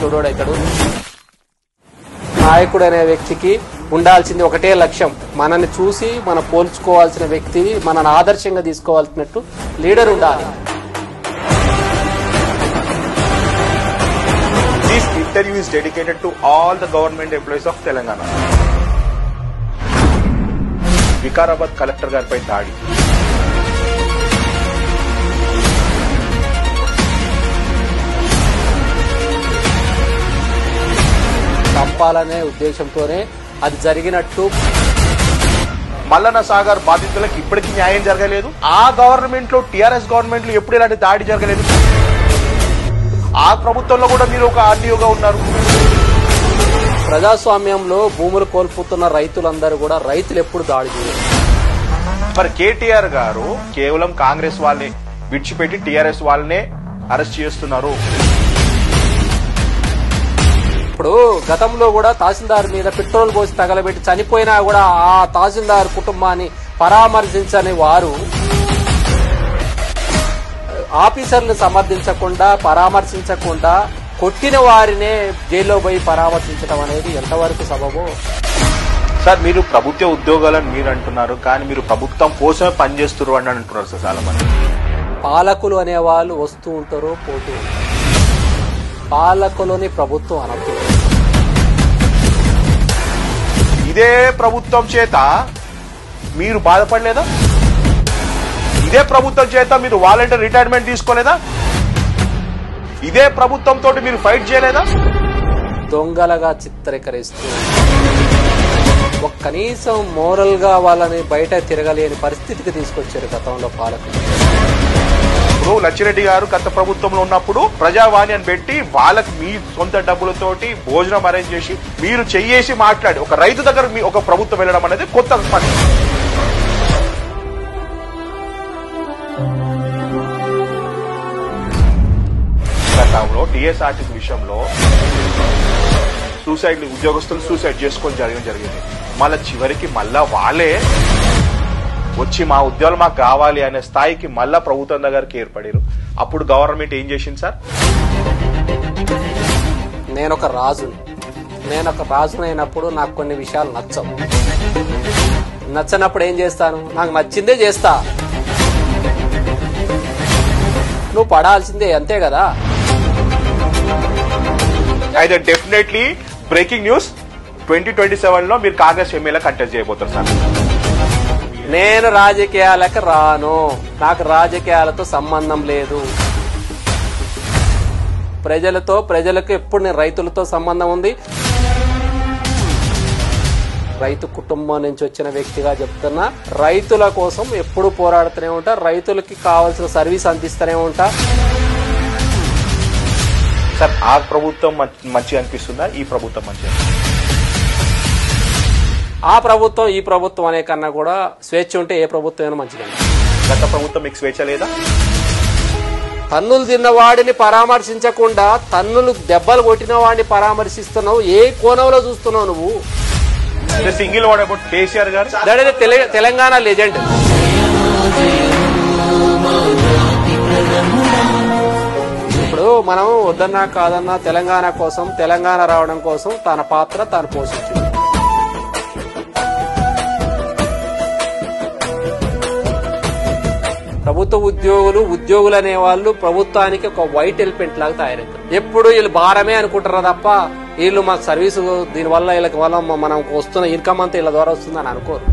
చెడోడైతాడు. నాయకుడు అనే వ్యక్తికి ఉండాల్సింది ఒకటే లక్ష్యం, మనల్ని చూసి మనం పోల్చుకోవాల్సిన వ్యక్తిని మనల్ని ఆదర్శంగా తీసుకోవాల్సినట్టు లీడర్ ఉండాలి. This interview is dedicated to all the government employees of Telangana. Vikarabad collector గారిపై దాడి, చంపాలనే ఉద్దేశంతోనే అది జరిగినట్టు. మల్లన్న సాగర్ బాధితులకు ఇప్పటికీ న్యాయం జరగలేదు. ఆ గవర్నమెంట్ లో టీఆర్ఎస్ గవర్నమెంట్ లో ఎప్పుడు ఇలాంటి దాడి జరగలేదు. ఆ ప్రభుత్వంలో కూడా మీరు ఒక ఆర్డీఓగా ఉన్నారు. ప్రజాస్వామ్యంలో భూములు కోల్పోతున్న రైతులందరూ కూడా రైతులు ఎప్పుడు దాడి చేయరు. మరి కేటీఆర్ గారు కేవలం కాంగ్రెస్ వాళ్ళని విడిచిపెట్టి టీఆర్ఎస్ వాళ్ళనే అరెస్ట్ చేస్తున్నారు. ఇప్పుడు గతంలో కూడా తహసీల్దార్ మీద పెట్రోల్ పోసి తగలబెట్టి చనిపోయినా కూడా ఆ తహసీల్దార్ కుటుంబాన్ని పరామర్శించని వారు ఆఫీసర్లను సమర్థించకుండా పరామర్శించకుండా కొట్టిన వారినే జైల్లో పోయి పరామర్శించడం అనేది ఎంతవరకు సబబో? సార్, మీరు ప్రభుత్వ ఉద్యోగాలను మీరు అంటున్నారు, కానీ మీరు ప్రభుత్వం కోసమే పనిచేస్తున్నారు అని అంటున్నారు సార్ చాలా మంది. పాలకులు అనే వాళ్ళు వస్తూ ఉంటారు, పోతూ ఉంటారు. పాలకులని ప్రభుత్వం అనద్దు. ఇదే ప్రభుత్వం చేత మీరు బాధపడలేదా? ఇదే ప్రభుత్వం చేత మీరు వాలంటీర్ రిటైర్మెంట్ తీసుకోలేదా? ఇదే ప్రభుత్వంతో మీరు ఫైట్ చేయలేదా? దొంగలుగా చిత్రీకరిస్తూ కనీసం మోరల్ గా వాళ్ళని బయట తిరగలేని పరిస్థితికి తీసుకొచ్చారు గతంలో పాలకులు. ఇప్పుడు లచ్చిరెడ్డి గారు గత ప్రభుత్వంలో ఉన్నప్పుడు ప్రజావాణి అని పెట్టి వాళ్ళకి మీ సొంత డబ్బులతోటి భోజనం అరేంజ్ చేసి మీరు చెయ్యేసి మాట్లాడి ఒక రైతు దగ్గర మీ ఒక ప్రభుత్వం వెళ్ళడం అనేది కొత్త పని. గతంలో టీఎస్ఆర్టీసీ విషయంలో ఉద్యోగస్తులు సూసైడ్ చేసుకొని జరిగింది. మళ్ళీ చివరికి మళ్ళా వాళ్ళే వచ్చి మా ఉద్యోగాలు మాకు కావాలి అనే స్థాయికి మళ్ళా ప్రభుత్వం దగ్గరికి ఏర్పడారు. అప్పుడు గవర్నమెంట్ ఏం చేసింది సార్? నేనొక రాజునైనప్పుడు నాకు కొన్ని విషయాలు నచ్చవు. నచ్చనప్పుడు ఏం చేస్తాను? నాకు నచ్చిందే చేస్తా. నువ్వు పడాల్సిందే, అంతే కదా. అయితే డెఫినెట్లీ బ్రేకింగ్ న్యూస్, 2027 లో మీరు కాంగ్రెస్ ఎమ్మెల్యే కంటెస్ట్ చేయబోతారు సార్. నేను రాజకీయాలకు రాను, నాకు రాజకీయాలతో సంబంధం లేదు. ప్రజలకు ఎప్పుడు నేను రైతులతో సంబంధం ఉంది. రైతు కుటుంబం నుంచి వచ్చిన వ్యక్తిగా చెప్తున్నా, రైతుల కోసం ఎప్పుడు పోరాడుతూనే ఉంటా, రైతులకి కావాల్సిన సర్వీస్ అందిస్తూనే ఉంటా. సార్, ఆ ప్రభుత్వం మంచి అనిపిస్తుందా? ఈ ప్రభుత్వం మంచి? ఆ ప్రభుత్వం ఈ ప్రభుత్వం అనే కన్నా కూడా స్వేచ్ఛ ఉంటే ఏ ప్రభుత్వం మంచిది. గత ప్రభుత్వం మీకు స్వేచ్ఛ లేదా? తన్నులు తిన్న వాడిని పరామర్శించకుండా తన్నులు దెబ్బలు కొట్టిన వాడిని పరామర్శిస్తున్నావు. ఏ కోణంలో చూస్తున్నావు నువ్వు? సింగిల్ వర్డ్ అబౌట్ కేసీఆర్ గారు. తెలంగాణ లెజెండ్. ఇప్పుడు మనం వద్దన్నా కాదన్నా తెలంగాణ కోసం, తెలంగాణ రావడం కోసం తన పాత్ర తాను పోషించింది. ప్రభుత్వ ఉద్యోగులు అనే వాళ్ళు ప్రభుత్వానికి ఒక వైట్ ఎలిఫెంట్ లాగా తయారవుతారు. ఎప్పుడు వీళ్ళు భారమే అనుకుంటారా తప్ప వీళ్ళు మాకు సర్వీసు దీనివల్ల వీళ్ళకి వల్ల మనకు వస్తున్న ఇన్కమ్ అంతా వీళ్ళ ద్వారా వస్తుందని అనుకోరు.